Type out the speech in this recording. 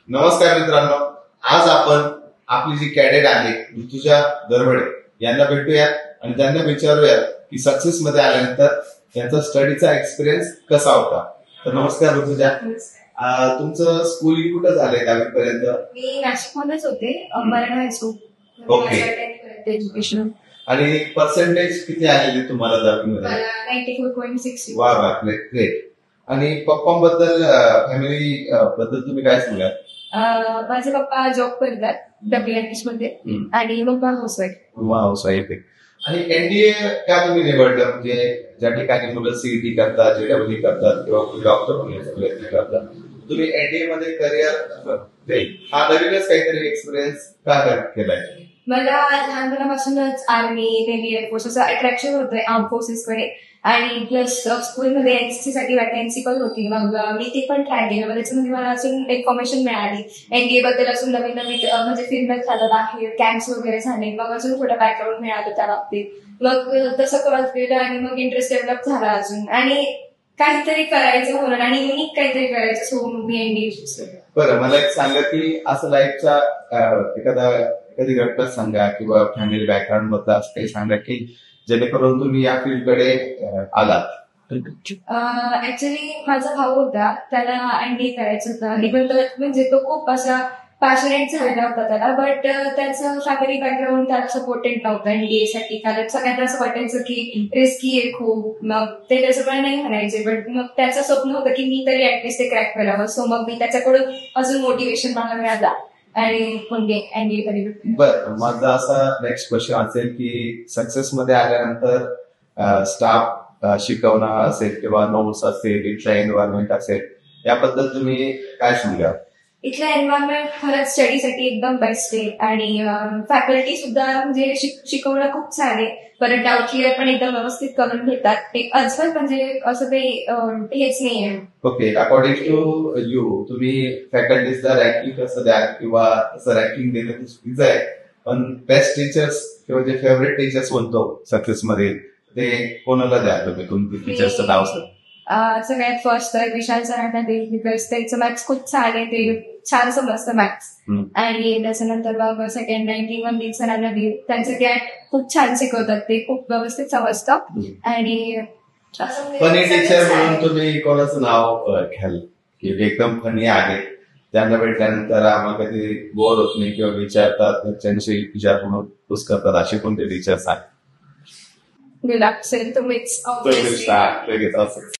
नमस्कार मित्रांनो, आज आपण आपली जी कॅडेट आहे ऋतुजा दरवडे यांना भेटूयात आणि त्यांना विचारूयात की सक्सेस मध्ये आल्यानंतर त्यांचा स्टडीचा एक्सपिरियन्स कसा होता. तर नमस्कार ऋतुजा, तुमचं स्कूल कुठं झालंय 10वी पर्यंत? मी नाशिकमध्येच होते, मराठा हायस्कूल. ओके. एज्युकेशन. आणि पर्सेंटेज किती आलेले तुम्हाला 10वी मध्ये? मला 94.6. वा वा, ग्रेट. आणि पप्पांबद्दल, फॅमिली बद्दल तुम्ही काय सांगाल? माझे पप्पा जॉब करतात WNS मध्ये आणि मम्मा हाऊसवाईफ. वा, हाऊसवाईफ आहे. आणि एनडीए का तुम्ही निवडलं? म्हणजे ज्या ठिकाणी मुलं सीईटी करतात, JEE करतात किंवा डॉक्टर होण्याचा प्रयत्न करतात, तुम्ही एनडीए मध्ये करिअर हा नवीनच काहीतरी एक्सपिरियन्स का केलाय? मला लहानपणापासूनच आर्मी, नेव्ही, एअरफोर्स असं अट्रॅक्शन होतंय आर्म फोर्सेसकडे. आणि प्लस स्कूलमध्ये एनसीसी साठी वॅकन्सी पण होती, मग मी ती पण ट्राय केलं. त्याच्यामध्ये मला अजून इन्फॉर्मेशन मिळाली एनडीए बद्दल, अजून नवीन नवीन म्हणजे फीडबॅक झालं आहे, कॅम्प्स वगैरे झाले, मग अजून थोडं बॅकग्राऊंड मिळालं त्या बाबतीत. मग तसं कळत गेलं आणि मग इंटरेस्ट डेव्हलप झाला अजून, आणि काहीतरी करायचं म्हणून आणि युनिक काहीतरी करायचं, सो मी एनडीए. बरं, मला एक सांगा की असं लाईफचा कधी घटना सांगा किंवा फॅमिली बॅकग्राऊंड बद्दल असं काही सांगा की जेणेकरून तुम्ही या फील्डकडे आलात. ऍक्च्युली माझा भाऊ होता, त्याला एनडीए करायचं होतं, म्हणजे तो खूप असा पॅशनेट झालेला होता त्याला, बट त्याचं फॅमिली बॅकग्राऊंड त्याला सपोर्टेड नव्हतं एनडीए साठी, कारण सगळ्यांना असं वाटायचं की रिस्की आहे खूप. मग ते त्याच्याकडे नाही म्हणायचे, बट मग त्याचं स्वप्न होतं की मी तरी ऍटलिस्ट ते क्रॅक करावं. सो मग मी त्याच्याकडून अजून मोटिवेशन मला मिळाला आणि मग एनडीए कडे. बरं, माझा असा नेक्स्ट क्वेश्चन असेल की सक्सेस मध्ये आल्यानंतर स्टाफ शिकवणं असेल किंवा नोट्स असेल, इथलं एन्व्हायरमेंट असेल, याबद्दल तुम्ही काय सांगा? इथलं एन्व्हायरमेंट खरंच स्टडीसाठी एकदम बेस्ट आहे, आणि फॅकल्टी सुद्धा म्हणजे शिकवणं खूप छान आहे. परत डाऊट क्लिअर पण एकदम व्यवस्थित करून घेतात. एक अजून म्हणजे असं काही हेच नाहीये. ओके, अकॉर्डिंग टू यू तुम्ही फॅकल्टीजला रँकिंग कसं द्या किंवा असं रँकिंग देणं चुकीचं आहे, पण बेस्ट टीचर्स किंवा जे फेवरेट टीचर्स म्हणतो सक्सेस मध्ये, ते कोणाला द्या तुम्ही? तुमच्या टीचर्सचं नाव सर? सगळ्यात फर्स्ट तर विशाल सरांना देईल, बिकॉज त्यांचं मॅथ्स खूप छान आहे, ते छान समजतं मॅथ्स. आणि त्याच्यानंतर मग सेकंड रँकिंग मग सरांना देईल, त्यांचं कॅट खूप छान शिकवतात, ते खूप व्यवस्थित समजतं. आणि फनी टीचर म्हणून तुम्ही कोणाचं नाव घ्याल की एकदम फनी आहे, त्यांना भेटल्यानंतर आम्हाला कधी बोर होत नाही किंवा विचारतात त्यांच्याशी विचार म्हणून करतात, असे कोणते टीचर्स आहेत? तुम्हीच